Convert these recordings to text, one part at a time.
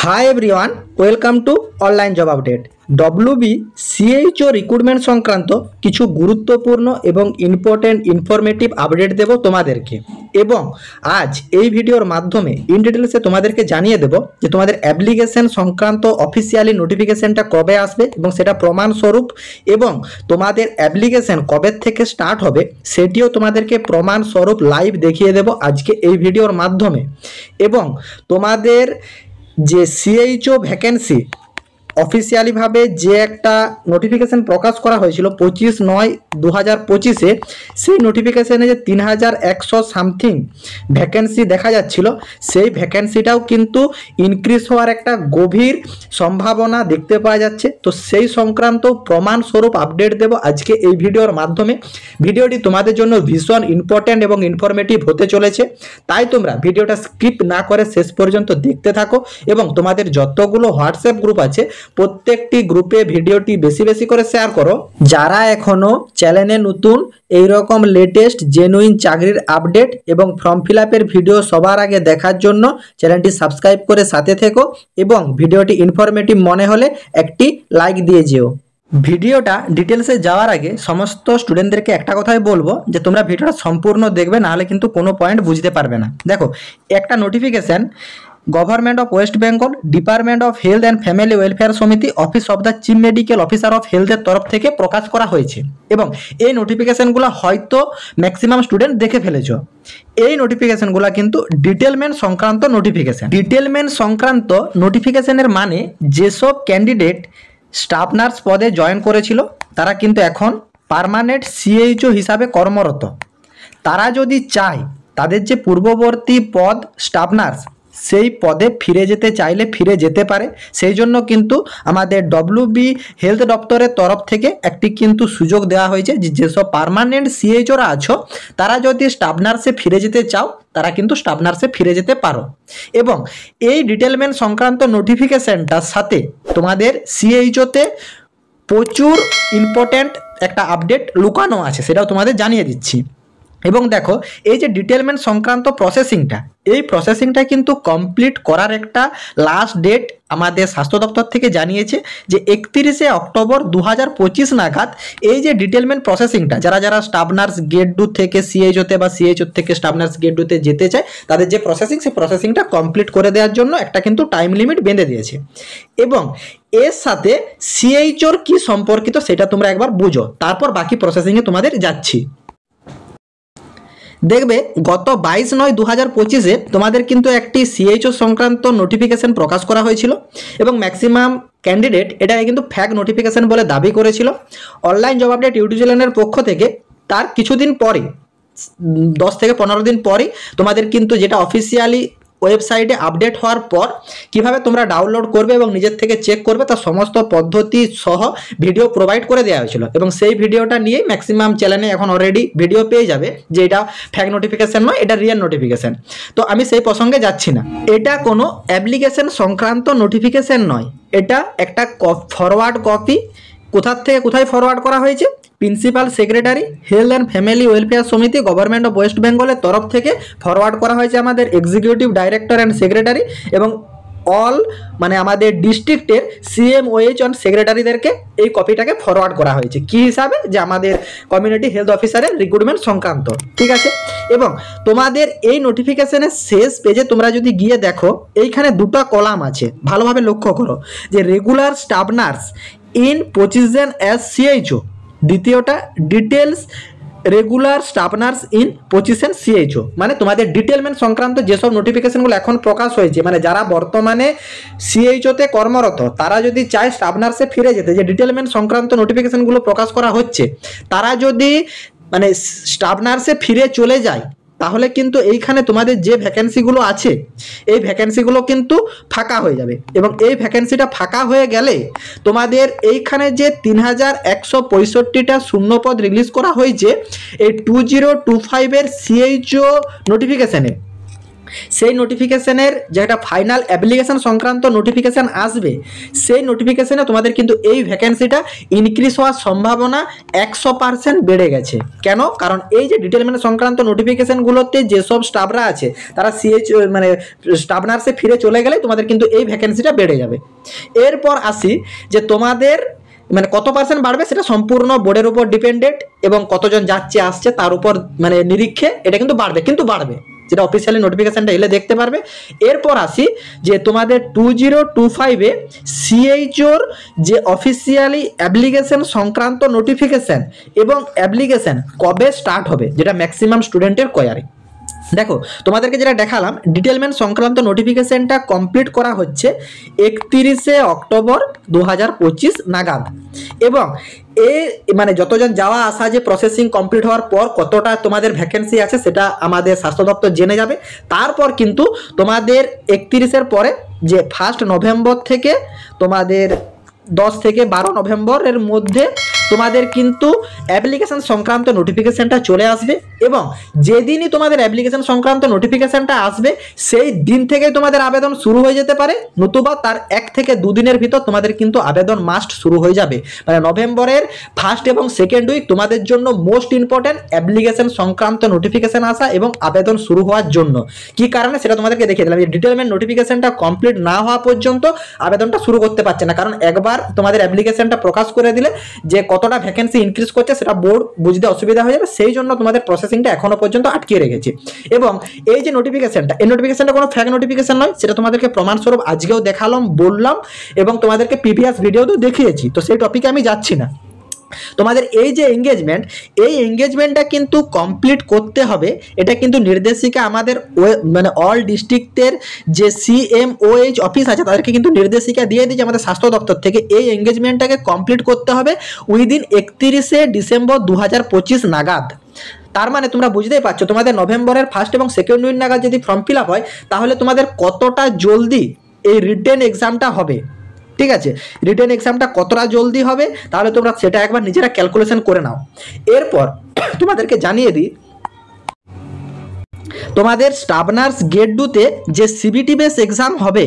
Hi everyone, welcome to online job update. WB CHO recruitment সংক্রান্ত কিছু গুরুত্বপূর্ণ এবং ইম্পর্টেন্ট ইনফরমেটিভ আপডেট দেব তোমাদেরকে। এবং আজ এই ভিডিওর মাধ্যমে ইন ডিটেলসে তোমাদেরকে জানিয়ে দেব যে তোমাদের অ্যাপ্লিকেশন সংক্রান্ত অফিসিয়ালি নোটিফিকেশনটা কবে আসবে এবং সেটা প্রমাণস্বরূপ, এবং তোমাদের অ্যাপ্লিকেশন কবে থেকে স্টার্ট হবে সেটিও তোমাদেরকে প্রমাণস্বরূপ লাইভ দেখিয়ে দেব আজকে এই ভিডিওর মাধ্যমে। এবং তোমাদের যে সিএইচও ভ্যাকেন্সি অফিসিয়ালিভাবে যে একটা নোটিফিকেশান প্রকাশ করা হয়েছিল 25/9/2025-এ, সেই নোটিফিকেশানে যে 3100 সামথিং ভ্যাকেন্সি দেখা যাচ্ছিল, সেই ভ্যাকেন্সিটাও কিন্তু ইনক্রিজ হওয়ার একটা গভীর সম্ভাবনা দেখতে পাওয়া যাচ্ছে। তো সেই সংক্রান্ত প্রমাণস্বরূপ আপডেট দেব আজকে এই ভিডিওর মাধ্যমে। ভিডিওটি তোমাদের জন্য ভীষণ ইম্পর্ট্যান্ট এবং ইনফরমেটিভ হতে চলেছে, তাই তোমরা ভিডিওটা স্কিপ না করে শেষ পর্যন্ত দেখতে থাকো এবং তোমাদের যতগুলো হোয়াটসঅ্যাপ গ্রুপ আছে প্রত্যেকটি গ্রুপে ভিডিওটি বেশি বেশি করে শেয়ার করো। যারা এখনো চ্যানেলে নতুন, এই রকম লেটেস্ট জেনুইন চাকরির আপডেট এবং ফর্ম ফিল আপের ভিডিও সবার আগে দেখার জন্য চ্যানেলটি সাবস্ক্রাইব করে সাথে থেকো এবং ভিডিওটি ইনফরমেটিভ মনে হলে একটি লাইক দিয়ে যেও। ভিডিওটা ডিটেলসে যাওয়ার আগে সমস্ত স্টুডেন্টদেরকে একটা কথাই বলবো যে তোমরা ভিডিওটা সম্পূর্ণ দেখবে, নাহলে কিন্তু কোনো পয়েন্ট বুঝতে পারবে না। দেখো, একটা notification government of West Bengal, department of health and family welfare সমিতি, office of the chief medical officer of হেলথের তরফ থেকে প্রকাশ করা হয়েছে। এবং এই নোটিফিকেশানগুলো হয়তো ম্যাক্সিমাম স্টুডেন্ট দেখে ফেলেছো। এই নোটিফিকেশানগুলো কিন্তু ডিটেলমেন্ট সংক্রান্ত নোটিফিকেশান। ডিটেলমেন্ট সংক্রান্ত নোটিফিকেশানের মানে যেসব ক্যান্ডিডেট স্টাফ নার্স পদে জয়েন করেছিল তারা কিন্তু এখন পার্মানেন্ট সিএইচও হিসাবে কর্মরত। তারা যদি চায় তাদের যে পূর্ববর্তী পদ স্টাফ নার্স, সেই পদে ফিরে যেতে চাইলে ফিরে যেতে পারে। সেই জন্য কিন্তু আমাদের ডব্লিউবি হেলথ দপ্তরের তরফ থেকে একটি কিন্তু সুযোগ দেওয়া হয়েছে যে যেসব পার্মানেন্ট সিএইচওরা আছো তারা যদি স্টাফ নার্সে ফিরে যেতে চাও তারা কিন্তু স্টাফ নার্সে ফিরে যেতে পারো। এবং এই ডিটেলমেন্ট সংক্রান্ত নোটিফিকেশানটার সাথে তোমাদের সিএইচওতে প্রচুর ইম্পর্ট্যান্ট একটা আপডেট লুকানো আছে, সেটাও তোমাদের জানিয়ে দিচ্ছি। এবং দেখো, এই যে ডিটেলমেন্ট সংক্রান্ত প্রসেসিংটা, এই প্রসেসিংটা কিন্তু কমপ্লিট করার একটা লাস্ট ডেট আমাদের স্বাস্থ্য দপ্তর থেকে জানিয়েছে যে 31শে অক্টোবর 2025 নাগাদ এই যে ডিটেলমেন্ট প্রসেসিংটা যারা যারা স্টাফ নার্স গেট 2 থেকে সিএইচওতে বা সিএইচও থেকে স্টাফ নার্স গেট 2-তে যেতে চায় তাদের যে প্রসেসিং, সেই প্রসেসিংটা কমপ্লিট করে দেওয়ার জন্য একটা কিন্তু টাইম লিমিট বেঁধে দিয়েছে। এবং এর সাথে সিএইচওর কি সম্পর্কিত সেটা তোমরা একবার বুঝো, তারপর বাকি প্রসেসিংয়ে তোমাদের যাচ্ছি। দেখবে, গত 22/9/2025-এ তোমাদের কিন্তু একটি সিএইচও সংক্রান্ত নোটিফিকেশান প্রকাশ করা হয়েছিল এবং ম্যাক্সিমাম ক্যান্ডিডেট এটাকে কিন্তু ফ্যাক নোটিফিকেশান বলে দাবি করেছিল। অনলাইন জব আপডেট ইউটিউব চ্যানেলের পক্ষ থেকে তার কিছুদিন পরে, 10 থেকে 15 দিন পরই তোমাদের কিন্তু যেটা অফিসিয়ালি ওয়েবসাইটে আপডেট হওয়ার পর কিভাবে তোমরা ডাউনলোড করবে এবং নিজের থেকে চেক করবে তার সমস্ত পদ্ধতি সহ ভিডিও প্রোভাইড করে দেওয়া হয়েছিল। এবং সেই ভিডিওটা নিয়েই ম্যাক্সিমাম চ্যানেলে এখন অলরেডি ভিডিও পেয়ে যাবে যে এটা ফ্যাক নোটিফিকেশান নয়, এটা রিয়েল নোটিফিকেশান। তো আমি সেই প্রসঙ্গে যাচ্ছি না। এটা কোনো অ্যাপ্লিকেশন সংক্রান্ত নোটিফিকেশান নয়, এটা একটা ফরওয়ার্ড কপি। কোথার থেকে কোথায় ফরওয়ার্ড করা হয়েছে? Principal secretary health and family welfare সমিতি, গভর্নমেন্ট অফ ওয়েস্ট বেঙ্গলের তরফ থেকে ফরওয়ার্ড করা হয়েছে আমাদের এক্সিকিউটিভ ডাইরেক্টর অ্যান্ড সেক্রেটারি এবং অল মানে আমাদের ডিস্ট্রিক্টের সিএমওএইচ অ্যান্ড সেক্রেটারিদেরকে এই কপিটাকে ফরওয়ার্ড করা হয়েছে। কি হিসাবে? যে আমাদের কমিউনিটি হেলথ অফিসারের রিক্রুটমেন্ট সংক্রান্ত, ঠিক আছে। এবং তোমাদের এই নোটিফিকেশনের শেষ পেজে তোমরা যদি গিয়ে দেখো, এইখানে দুটো কলাম আছে, ভালোভাবে লক্ষ্য করো যে regular staff nurse in position as CHO, দ্বিতীয়টা details regular staff nurse in position CHO. মানে তোমাদের ডিটেলমেন্ট সংক্রান্ত যেসব নোটিফিকেশনগুলো এখন প্রকাশ হয়েছে, মানে যারা বর্তমানে সিএইচওতে কর্মরত তারা যদি চায় স্টাফ নার্সে ফিরে যেতে, যে ডিটেলমেন্ট সংক্রান্ত নোটিফিকেশনগুলো প্রকাশ করা হচ্ছে, তারা যদি মানে স্টাফ নার্সে ফিরে চলে যায় তাহলে কিন্তু এইখানে তোমাদের যে ভ্যাকেন্সিগুলো আছে এই ভ্যাকেন্সিগুলো কিন্তু ফাঁকা হয়ে যাবে। এবং এই ভ্যাকেন্সিটা ফাঁকা হয়ে গেলে তোমাদের এইখানে যে 3165টা শূন্যপদ রিলিজ করা হয়েছে এই 2025-এর সিএইচও নোটিফিকেশানে, সেই নোটিফিকেশনের যেটা ফাইনাল অ্যাপ্লিকেশন সংক্রান্ত নোটিফিকেশান আসবে, সেই নোটিফিকেশানে তোমাদের কিন্তু এই ভ্যাকেন্সিটা ইনক্রিজ হওয়ার সম্ভাবনা 100% বেড়ে গেছে। কেন? কারণ এই যে ডিটেলমেন্ট সংক্রান্ত নোটিফিকেশানগুলোতে যেসব স্টাফরা আছে তারা মানে স্টাফ নার্সে ফিরে চলে গেলে তোমাদের কিন্তু এই ভ্যাকেন্সিটা বেড়ে যাবে। এরপর আসি যে তোমাদের মানে কত পার্সেন্ট বাড়বে সেটা সম্পূর্ণ বোর্ডের উপর ডিপেন্ডেন্ট এবং কতজন যাচ্ছে আসছে তার উপর মানে নিরীক্ষে এটা কিন্তু বাড়বে, যেটা অফিসিয়ালি নোটিফিকেশনটা এলে দেখতে পারবে। এরপর আসি যে তোমাদের 2025-এ সিএইচওর যে অফিসিয়ালি অ্যাপ্লিকেশন সংক্রান্ত নোটিফিকেশন এবং অ্যাপ্লিকেশন কবে স্টার্ট হবে, যেটা ম্যাক্সিমাম স্টুডেন্টের কোয়ারি। দেখো তোমাদেরকে যেটা দেখালাম, ডিটেলমেন্ট সংক্রান্ত নোটিফিকেশনটা কমপ্লিট করা হচ্ছে 31শে অক্টোবর 2025 নাগাদ। এবং মানে যতজন যাওয়া আসা যে প্রসেসিং কমপ্লিট হওয়ার পর কতটা তোমাদের ভ্যাকেন্সি আছে সেটা আমাদের স্বাস্থ্য দপ্তর জেনে যাবে। তারপর কিন্তু তোমাদের 31-এর পরে যে 1 নভেম্বর থেকে তোমাদের 10 থেকে 12 নভেম্বরের মধ্যে তোমাদের কিন্তু অ্যাপ্লিকেশন সংক্রান্ত নোটিফিকেশনটা চলে আসবে। এবং যেদিনই তোমাদের অ্যাপ্লিকেশন সংক্রান্ত নোটিফিকেশনটা আসবে সেই দিন থেকে তোমাদের আবেদন শুরু হয়ে যেতে পারে, নতুবা তার 1 থেকে 2 দিনের ভিতর তোমাদের কিন্তু আবেদন মাস্ট শুরু হয়ে যাবে। মানে নভেম্বরের 1st এবং 2nd উইক তোমাদের জন্য মোস্ট ইম্পর্টেন্ট অ্যাপ্লিকেশন সংক্রান্ত নোটিফিকেশন আসা এবং আবেদন শুরু হওয়ার জন্য। কি কারণে সেটা তোমাদেরকে দেখিয়ে দিলাম, যে ডিটেলমেন্ট নোটিফিকেশনটা কমপ্লিট না হওয়া পর্যন্ত আবেদনটা শুরু করতে পারছে না। কারণ একবার তোমাদের অ্যাপ্লিকেশনটা প্রকাশ করে দিলে যে কতটা ভ্যাকেন্সি ইনক্রিজ করছে সেটা বোর্ড বুঝতে অসুবিধা হয়ে যাবে, সেই জন্য তোমাদের প্রসেসিংটা এখনো পর্যন্ত আটকে রেখেছে। এবং এই যে নোটিফিকেশনটা, এই নোটিফিকেশনটা কোনো ফ্যাক নোটিফিকেশন নয়, সেটা তোমাদেরকে প্রমাণস্বরূপ আজকেও দেখালাম, বললাম এবং তোমাদেরকে প্রিভিয়াস ভিডিওতেও দেখিয়েছি, তো সেই টপিকে আমি যাচ্ছি না। তোমাদের এই যে এঙ্গেজমেন্ট, এই এঙ্গেজমেন্টটা কিন্তু কমপ্লিট করতে হবে। এটা কিন্তু নির্দেশিকা আমাদের মানে অল ডিস্ট্রিক্টের যে CMOH অফিস আছে তাদেরকে কিন্তু নির্দেশিকা দিয়ে দিয়েছে আমাদের স্বাস্থ্য দপ্তর থেকে, এই এঙ্গেজমেন্টটাকে কমপ্লিট করতে হবে উইদিন 31শে ডিসেম্বর 2025 নাগাদ। তার মানে তোমরা বুঝতেই পারছো, তোমাদের নভেম্বরের 1st এবং 2nd উইক নাগাদ যদি ফর্ম ফিল আপ হয় তাহলে তোমাদের কতটা জলদি এই রিটেন এক্সামটা হবে। ঠিক আছে, রিটেন এক্সামটা কতটা জলদি হবে তাহলে তোমরা সেটা একবার নিজেরা ক্যালকুলেশন করে নাও। এরপর তোমাদেরকে জানিয়ে দিই, তোমাদের স্টাফ নার্স গ্রেড 2-তে যে সিবিটি বেস এক্সাম হবে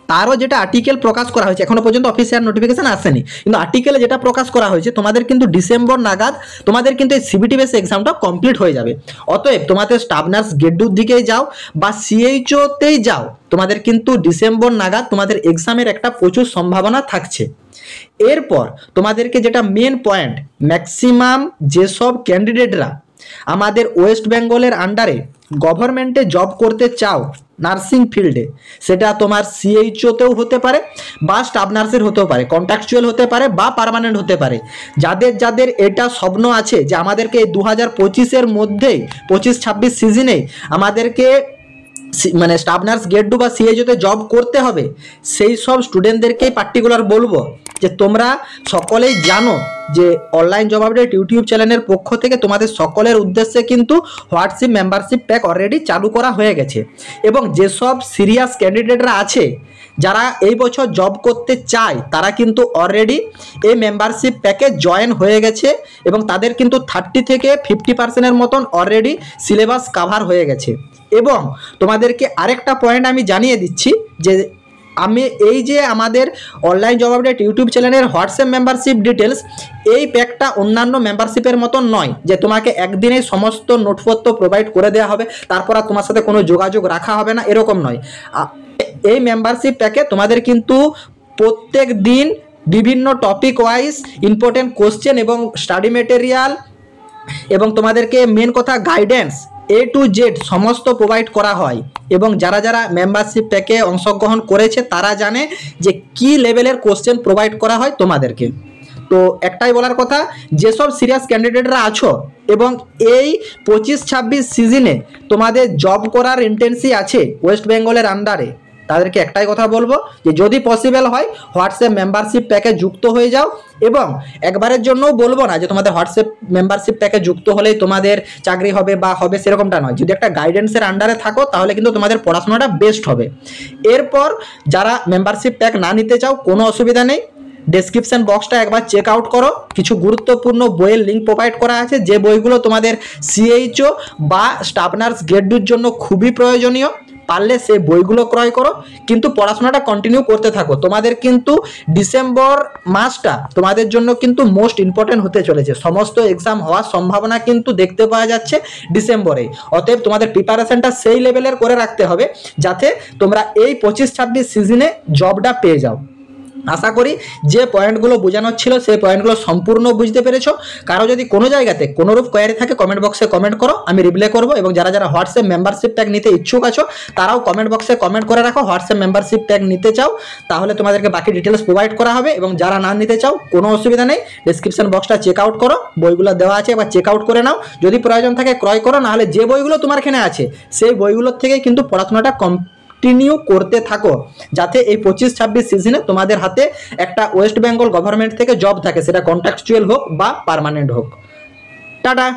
তারও যেটা আর্টিকেল প্রকাশ করা হয়েছে, এখনো পর্যন্ত অফিসিয়াল নোটিফিকেশন আসেনি, কিন্তু আর্টিকেলে যেটা প্রকাশ করা হয়েছে তোমাদের কিন্তু ডিসেম্বর নাগাদ তোমাদের কিন্তু এই সিবিটি বেস এক্সামটা কমপ্লিট হয়ে যাবে। অতএব তোমাদের স্টাফ নার্স গ্রেড 2 দিকেই যাও বা সিএইচওতেই যাও, তোমাদের কিন্তু ডিসেম্বর নাগাদ তোমাদের এক্সামের একটা প্রচুর সম্ভাবনা থাকছে। এরপর তোমাদেরকে যেটা মেন পয়েন্ট, ম্যাক্সিমাম যেসব ক্যান্ডিডেটরা আমাদের ওয়েস্ট বেঙ্গলের আন্ডারে গভর্নমেন্টে জব করতে চাও নার্সিং ফিল্ডে, সেটা তোমার সিএইচওতেও হতে পারে বা স্টাফ নার্সের হতেও পারে, কন্ট্রাকচুয়াল হতে পারে বা পার্মানেন্ট হতে পারে। যাদের যাদের এটা স্বপ্ন আছে যে আমাদেরকে 2025-এর মধ্যেই 25-26 সিজনেই আমাদেরকে মানে স্টাফ নার্স গ্রেড 2 বা সিএইচওতে জব করতে হবে, সেই সব স্টুডেন্টদেরকেই পার্টিকুলার বলবো যে তোমরা সকলেই জানো যে অনলাইন জব আপডেট ইউটিউব চ্যানেলের পক্ষ থেকে তোমাদের সকলের উদ্দেশ্যে কিন্তু হোয়াটসঅ্যাপ মেম্বারশিপ প্যাক অলরেডি চালু করা হয়ে গেছে। এবং যেসব সিরিয়াস ক্যান্ডিডেটরা আছে যারা এই বছর জব করতে চায় তারা কিন্তু অলরেডি এই মেম্বারশিপ প্যাকে জয়েন হয়ে গেছে এবং তাদের কিন্তু 30 থেকে 50% মতন অলরেডি সিলেবাস কাভার হয়ে গেছে। এবং তোমাদেরকে আরেকটা পয়েন্ট আমি জানিয়ে দিচ্ছি যে আমি এই যে আমাদের অনলাইন জব আপডেট ইউটিউব চ্যানেলের হোয়াটসঅ্যাপ মেম্বারশিপ ডিটেলস, এই প্যাকটা অন্যান্য মেম্বারশিপের মতন নয় যে তোমাকে একদিনে সমস্ত নোটপত্র প্রোভাইড করে দেওয়া হবে তারপর আর তোমার সাথে কোনো যোগাযোগ রাখা হবে না, এরকম নয়। এই মেম্বারশিপ প্যাকে তোমাদের কিন্তু প্রত্যেক দিন বিভিন্ন টপিক ওয়াইজ ইম্পর্টেন্ট কোশ্চেন এবং স্টাডি মেটেরিয়াল এবং তোমাদেরকে মেন কথা গাইডেন্স A to Z সমস্ত প্রোভাইড করা হয়। এবং যারা যারা মেম্বারশিপ প্যাকে অংশগ্রহণ করেছে তারা জানে যে কি লেভেলের কোশ্চেন প্রোভাইড করা হয় তোমাদেরকে। তো একটাই বলার কথা, যেসব সিরিয়াস ক্যান্ডিডেটরা আছো এবং এই 25-26 সিজনে তোমাদের জব করার ইন্টেন্সি আছে ওয়েস্ট বেঙ্গলের আন্ডারে, তাদেরকে একটাই কথা বলবো যে যদি পসিবল হয় হোয়াটসঅ্যাপ মেম্বারশিপ প্যাকে যুক্ত হয়ে যাও। এবং একবারের জন্যও বলবো না যে তোমাদের হোয়াটসঅ্যাপ মেম্বারশিপ প্যাকে যুক্ত হলেই তোমাদের চাকরি হবে বা হবে সেরকমটা নয়। যদি একটা গাইডেন্সের আন্ডারে থাকো তাহলে কিন্তু তোমাদের পড়াশোনাটা বেস্ট হবে। এরপর যারা মেম্বারশিপ প্যাক না নিতে চাও কোনো অসুবিধা নেই, ডেসক্রিপশন বক্সটা একবার চেক আউট করো, কিছু গুরুত্বপূর্ণ বইয়ের লিঙ্ক প্রোভাইড করা আছে যে বইগুলো তোমাদের সিএইচও বা স্টাফ নার্স গ্রেড 2-র জন্য খুবই প্রয়োজনীয়। পারলে সেই বইগুলো ক্রয় করো, কিন্তু পড়াশোনাটা কন্টিনিউ করতে থাকো। তোমাদের কিন্তু ডিসেম্বর মাসটা তোমাদের জন্য কিন্তু মোস্ট ইম্পর্টেন্ট হতে চলেছে। সমস্ত এক্সাম হওয়ার সম্ভাবনা কিন্তু দেখতে পাওয়া যাচ্ছে ডিসেম্বরে। অতএব তোমাদের প্রিপারেশনটা সেই লেভেলের করে রাখতে হবে যাতে তোমরা এই 25-26 সিজনে জবটা পেয়ে যাও। আশা করি যে পয়েন্টগুলো বোঝানোর ছিল সেই পয়েন্টগুলো সম্পূর্ণ বুঝতে পেরেছো। কারো যদি কোনো জায়গাতে কোনোরূপ কোয়ারি থাকে কমেন্ট বক্সে কমেন্ট করো, আমি রিপ্লাই করবো। এবং যারা যারা হোয়াটসঅ্যাপ মেম্বারশিপ ট্যাগ নিতে ইচ্ছুক আছো তারাও কমেন্ট বক্সে কমেন্ট করে রাখো হোয়াটসঅ্যাপ মেম্বারশিপ ট্যাগ নিতে চাও, তাহলে তোমাদেরকে বাকি ডিটেলস প্রোভাইড করা হবে। এবং যারা না নিতে চাও কোনো অসুবিধা নেই, ডিসক্রিপশন বক্সটা চেক আউট করো, বইগুলো দেওয়া আছে, এবার চেক আউট করে নাও। যদি প্রয়োজন থাকে ক্রয় করো, নাহলে যে বইগুলো তোমার এখানে আছে সেই বইগুলোর থেকেই কিন্তু পড়াশোনাটা কন্টিনিউ করতে থাকো, যাতে এই 25-26 সিজনে তোমাদের হাতে একটা ওয়েস্ট বেঙ্গল গভর্নমেন্ট থেকে জব থাকে, সেটা কন্ট্রাকচুয়াল হোক বা পার্মানেন্ট হোক। টাটা।